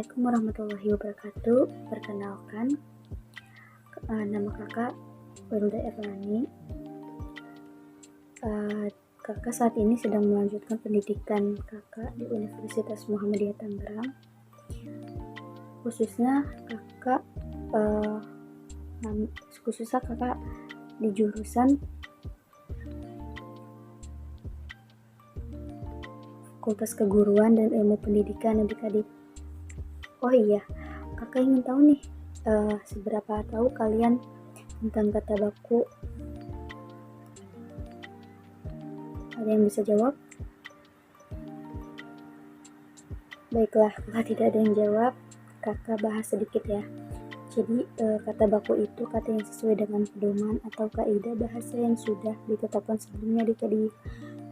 Assalamualaikum warahmatullahi wabarakatuh. Perkenalkan, nama kakak Wilda Erlani. Kakak saat ini sedang melanjutkan pendidikan kakak di Universitas Muhammadiyah Tangerang. Khususnya kakak di jurusan Fakultas Keguruan dan Ilmu Pendidikan adik-adik. Oh iya, kakak ingin tahu nih, seberapa tahu kalian tentang kata baku? Ada yang bisa jawab? Baiklah, kalau tidak ada yang jawab, kakak bahas sedikit ya. Jadi, kata baku itu kata yang sesuai dengan pedoman atau kaidah bahasa yang sudah ditetapkan sebelumnya adik-adik.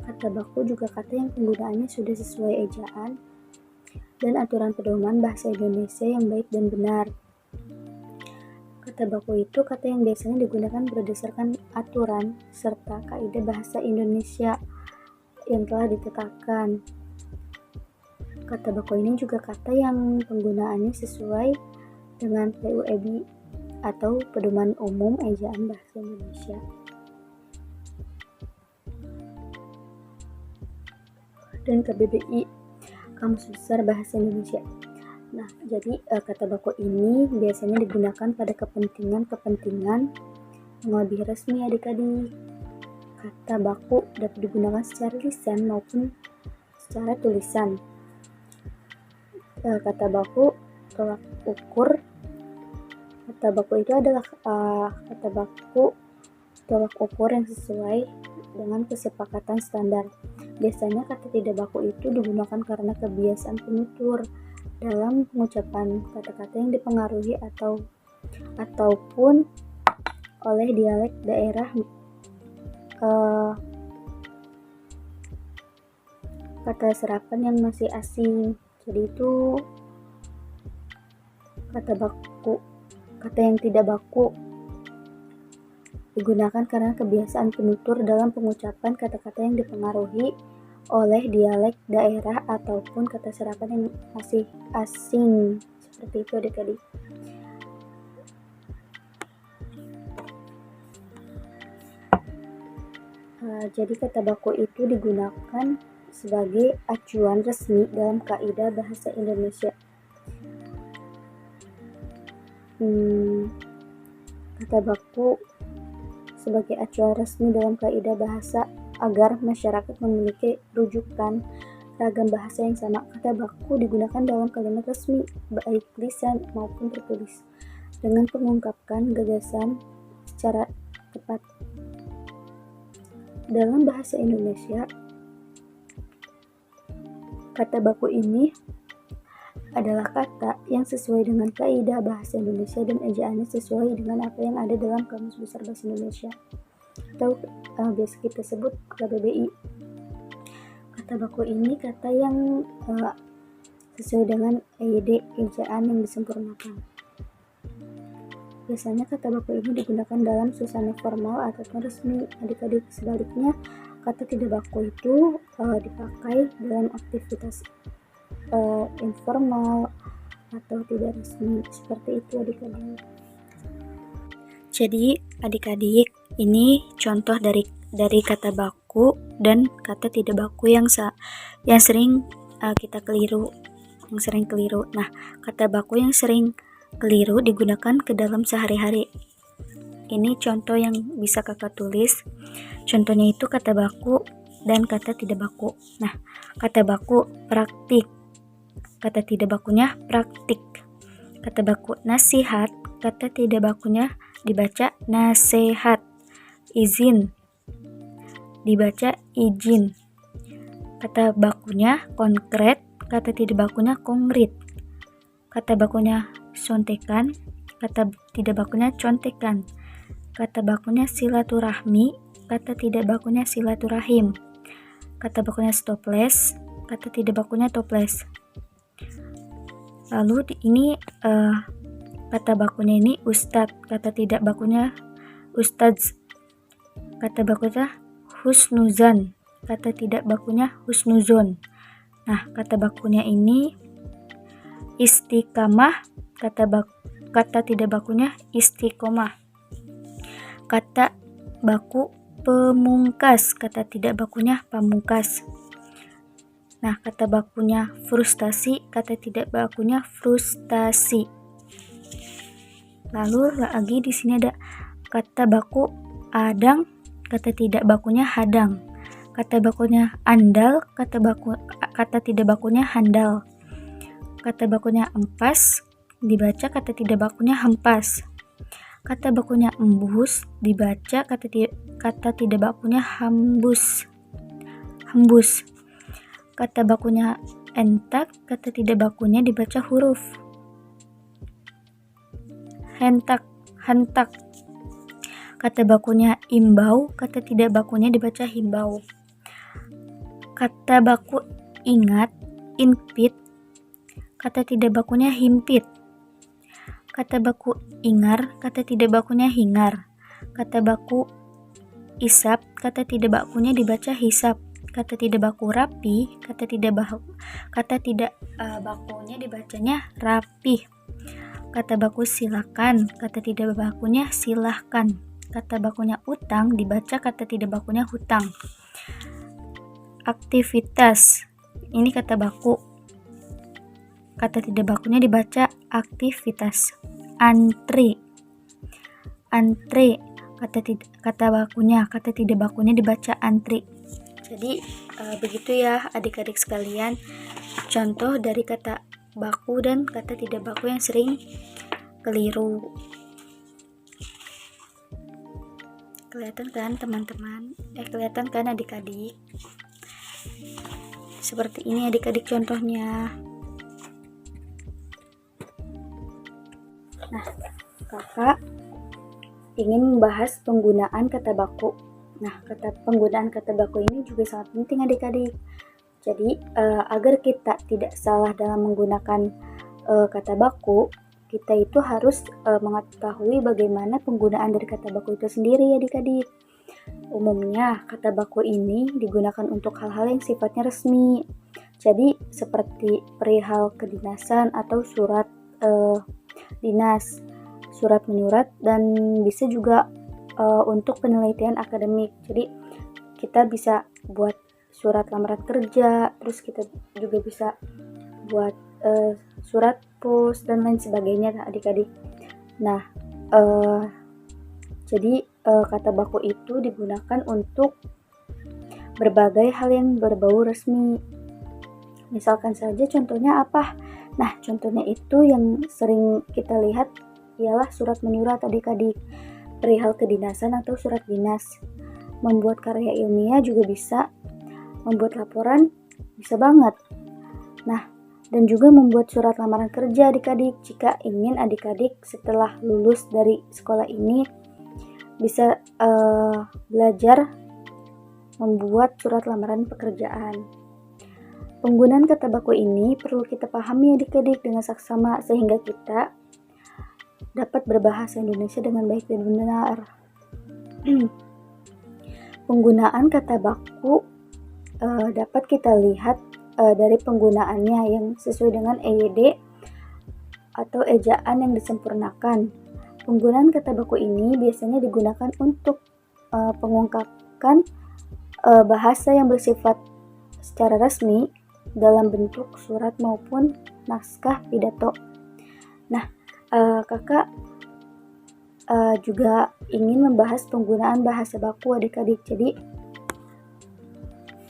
Kata baku juga kata yang penggunaannya sudah sesuai ejaan dan aturan pedoman bahasa Indonesia yang baik dan benar. Kata baku itu kata yang biasanya digunakan berdasarkan aturan serta kaidah bahasa Indonesia yang telah ditetapkan. Kata baku ini juga kata yang penggunaannya sesuai dengan PUEB atau Pedoman Umum Ejaan Bahasa Indonesia. Dan KBBI, Kamus Besar Bahasa Indonesia. Nah, jadi kata baku ini biasanya digunakan pada kepentingan yang lebih resmi adik-adik. Kata baku dapat digunakan secara lisan maupun secara tulisan. Kata baku tolak ukur. Kata baku itu adalah kata baku tolak ukur yang sesuai dengan kesepakatan standar. Biasanya kata tidak baku itu digunakan karena kebiasaan penutur dalam pengucapan kata-kata yang dipengaruhi ataupun oleh dialek daerah kata serapan yang masih asing. Jadi itu kata yang tidak baku digunakan karena kebiasaan penutur dalam pengucapan kata-kata yang dipengaruhi oleh dialek daerah ataupun kata serapan yang masih asing. Seperti itu adik-adik. Jadi kata baku itu digunakan sebagai acuan resmi dalam kaidah bahasa Indonesia. Kata baku sebagai acuan resmi dalam kaidah bahasa agar masyarakat memiliki rujukan ragam bahasa yang sama. Kata baku digunakan dalam kalimat resmi, baik lisan maupun tertulis, dengan mengungkapkan gagasan secara tepat. Dalam bahasa Indonesia, kata baku ini adalah kata yang sesuai dengan kaidah bahasa Indonesia dan ejaannya sesuai dengan apa yang ada dalam Kamus Besar Bahasa Indonesia atau biasa kita sebut KBBI. Kata baku ini kata yang sesuai dengan ejaan yang disempurnakan. Biasanya kata baku ini digunakan dalam suasana formal ataupun resmi. Adik-adik, sebaliknya kata tidak baku itu dipakai dalam aktivitas informal atau tidak resmi. Seperti itu adik-adik. Jadi adik-adik, ini contoh dari kata baku dan kata tidak baku yang sering kita keliru, Nah, kata baku yang sering keliru digunakan ke dalam sehari-hari. Ini contoh yang bisa kakak tulis. Contohnya itu kata baku dan kata tidak baku. Nah, kata baku praktik. Kata tidak bakunya praktik. Kata baku nasihat. Kata tidak bakunya dibaca nasehat. Izin dibaca izin. Kata bakunya konkret. Kata tidak bakunya konkret. Kata bakunya sontekan. Kata tidak bakunya contekan. Kata bakunya silaturahmi. Kata tidak bakunya silaturahim. Kata bakunya stoples. Kata tidak bakunya toples. Lalu ini kata bakunya ini ustadz. Kata tidak bakunya ustadz. Kata bakunya husnuzan. Kata tidak bakunya husnuzon. Nah, kata bakunya ini Istiqamah, kata tidak bakunya istiqomah. Kata baku pemungkas, kata tidak bakunya pamungkas. Nah, kata bakunya frustasi, kata tidak bakunya frustasi. Lalu lagi di sini ada kata baku adang, kata tidak bakunya hadang. Kata bakunya andal, kata tidak bakunya handal. Kata bakunya empas, dibaca kata tidak bakunya hempas. Kata bakunya embus, dibaca kata tidak bakunya hembus. Kata bakunya entak, kata tidak bakunya dibaca huruf hentak. Kata bakunya imbau, kata tidak bakunya dibaca himbau. Kata baku ingat, impit, kata tidak bakunya himpit. Kata baku ingar, kata tidak bakunya hingar. Kata baku isap, kata tidak bakunya dibaca hisap. Kata tidak baku rapi, kata tidak bakunya dibacanya rapih. Kata baku silakan, kata tidak bakunya silahkan. Kata bakunya utang, dibaca kata tidak bakunya hutang. Aktivitas, ini kata baku, kata tidak bakunya dibaca aktivitas. Antri, kata bakunya, kata tidak bakunya dibaca antri. Jadi begitu ya adik-adik sekalian, contoh dari kata baku dan kata tidak baku yang sering keliru. Kelihatan kan teman-teman? Kelihatan kan adik-adik? Seperti ini adik-adik contohnya. Nah, kakak ingin membahas penggunaan kata baku. Nah, penggunaan kata baku ini juga sangat penting adik-adik. Jadi, agar kita tidak salah dalam menggunakan kata baku, kita itu harus mengetahui bagaimana penggunaan dari kata baku itu sendiri adik-adik. Umumnya, kata baku ini digunakan untuk hal-hal yang sifatnya resmi. Jadi, seperti perihal kedinasan atau surat dinas, surat menyurat, dan bisa juga untuk penelitian akademik. Jadi kita bisa buat surat lamaran kerja, terus kita juga bisa buat surat pos dan lain sebagainya adik-adik. Nah, jadi kata baku itu digunakan untuk berbagai hal yang berbau resmi. Misalkan saja contohnya apa? Nah, contohnya itu yang sering kita lihat ialah surat menyurat adik-adik, perihal kedinasan atau surat dinas. Membuat karya ilmiah juga bisa, membuat laporan bisa banget. Nah, dan juga membuat surat lamaran kerja adik-adik jika ingin adik-adik setelah lulus dari sekolah ini bisa belajar membuat surat lamaran pekerjaan. Penggunaan kata baku ini perlu kita pahami adik-adik dengan saksama sehingga kita dapat berbahasa Indonesia dengan baik dan benar. Penggunaan kata baku dapat kita lihat dari penggunaannya yang sesuai dengan EYD atau ejaan yang disempurnakan. Penggunaan kata baku ini biasanya digunakan untuk pengungkapkan bahasa yang bersifat secara resmi dalam bentuk surat maupun naskah pidato. Nah, kakak juga ingin membahas penggunaan bahasa baku adik-adik.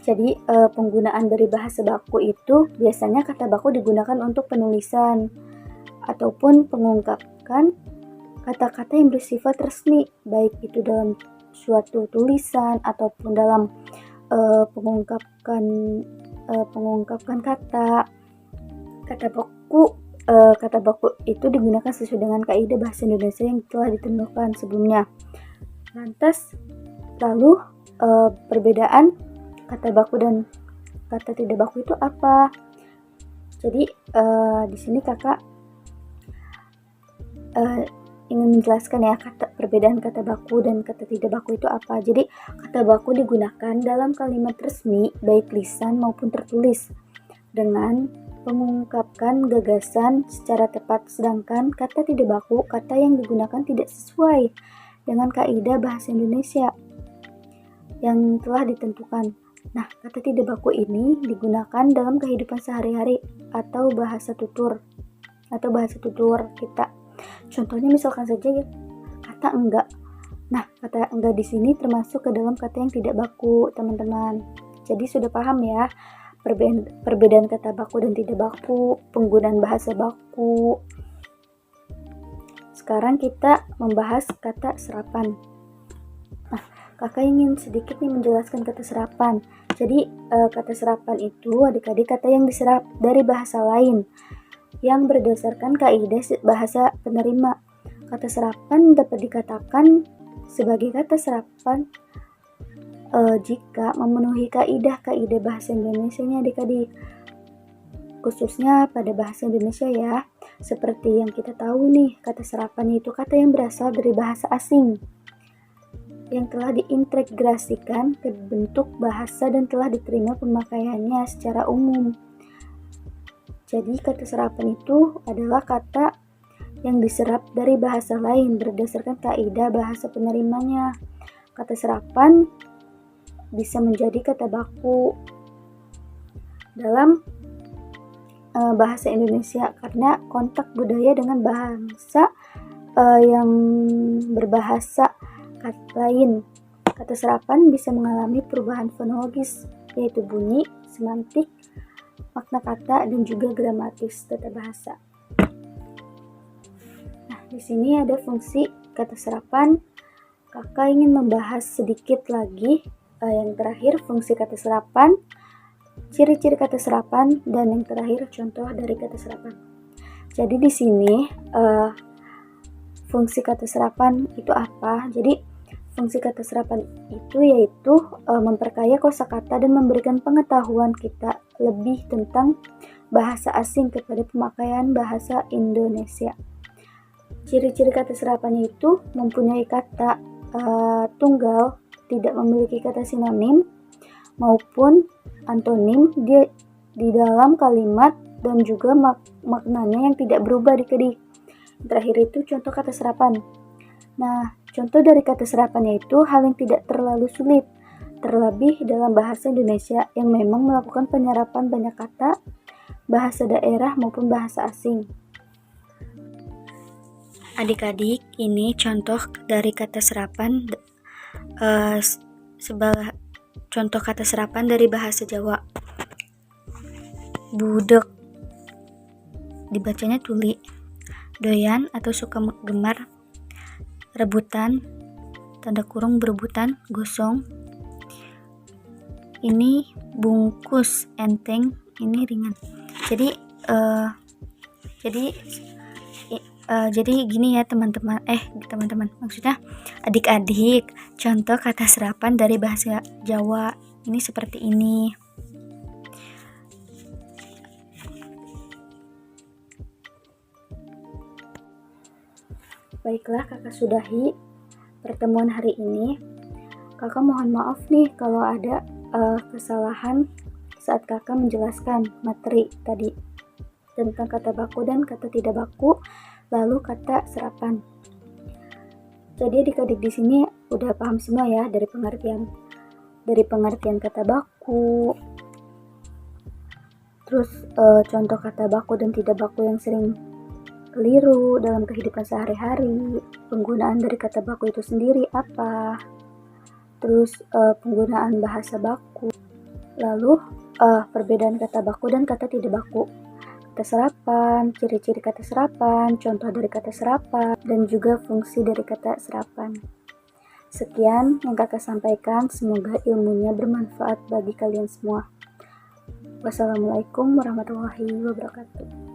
Jadi penggunaan dari bahasa baku itu biasanya kata baku digunakan untuk penulisan ataupun pengungkapkan kata-kata yang bersifat resmi, baik itu dalam suatu tulisan ataupun dalam pengungkapkan kata baku itu digunakan sesuai dengan kaidah bahasa Indonesia yang telah ditentukan sebelumnya. Lalu perbedaan kata baku dan kata tidak baku itu apa? Jadi di sini kakak ingin menjelaskan ya perbedaan kata baku dan kata tidak baku itu apa. Jadi kata baku digunakan dalam kalimat resmi baik lisan maupun tertulis dengan mengungkapkan gagasan secara tepat, sedangkan kata tidak baku, kata yang digunakan tidak sesuai dengan kaidah bahasa Indonesia yang telah ditentukan. Nah, kata tidak baku ini digunakan dalam kehidupan sehari-hari atau bahasa tutur kita. Contohnya misalkan saja ya, kata enggak. Nah, kata enggak di sini termasuk ke dalam kata yang tidak baku, teman-teman. Jadi sudah paham ya perbedaan kata baku dan tidak baku, penggunaan bahasa baku. Sekarang kita membahas kata serapan. Nah, kakak ingin sedikit nih menjelaskan kata serapan. Jadi kata serapan itu adik-adik kata yang diserap dari bahasa lain yang berdasarkan kaidah bahasa penerima. Kata serapan dapat dikatakan sebagai kata serapan jika memenuhi kaidah-kaidah bahasa Indonesia-nya adik-adik, khususnya pada bahasa Indonesia ya. Seperti yang kita tahu nih, kata serapan itu kata yang berasal dari bahasa asing yang telah diintegrasikan ke bentuk bahasa dan telah diterima pemakaiannya secara umum. Jadi kata serapan itu adalah kata yang diserap dari bahasa lain berdasarkan kaidah bahasa penerimanya. Kata serapan bisa menjadi kata baku dalam bahasa Indonesia karena kontak budaya dengan bahasa yang berbahasa lain. Kata serapan bisa mengalami perubahan fonologis, yaitu bunyi, semantik, makna kata, dan juga gramatis tata bahasa. Nah, di sini ada fungsi kata serapan. Kakak ingin membahas sedikit lagi yang terakhir fungsi kata serapan, ciri-ciri kata serapan, dan yang terakhir contoh dari kata serapan. Jadi di sini fungsi kata serapan itu apa? Jadi fungsi kata serapan itu yaitu memperkaya kosakata dan memberikan pengetahuan kita lebih tentang bahasa asing kepada pemakaian bahasa Indonesia. Ciri-ciri kata serapan itu mempunyai kata tunggal, tidak memiliki kata sinonim maupun antonim di dalam kalimat, dan juga maknanya yang tidak berubah adik-adik. Terakhir itu contoh kata serapan. Nah, contoh dari kata serapannya itu hal yang tidak terlalu sulit, terlebih dalam bahasa Indonesia yang memang melakukan penyerapan banyak kata bahasa daerah maupun bahasa asing. Adik-adik, ini contoh dari kata serapan contoh kata serapan dari bahasa Jawa. Budek dibacanya tuli. Doyan atau suka gemar. Rebutan, tanda kurung berebutan, gosong. Ini bungkus, enteng, ini ringan. Jadi gini ya teman-teman, maksudnya adik-adik, contoh kata serapan dari bahasa Jawa ini seperti ini. Baiklah, kakak sudahi pertemuan hari ini. Kakak mohon maaf nih kalau ada kesalahan saat kakak menjelaskan materi tadi tentang kata baku dan kata tidak baku, lalu kata serapan. Jadi adik-adik di sini udah paham semua ya dari pengertian kata baku, terus contoh kata baku dan tidak baku yang sering keliru dalam kehidupan sehari-hari, penggunaan dari kata baku itu sendiri apa, terus penggunaan bahasa baku, lalu perbedaan kata baku dan kata tidak baku, kata serapan, ciri-ciri kata serapan, contoh dari kata serapan, dan juga fungsi dari kata serapan. Sekian yang kakak sampaikan, semoga ilmunya bermanfaat bagi kalian semua. Wassalamualaikum warahmatullahi wabarakatuh.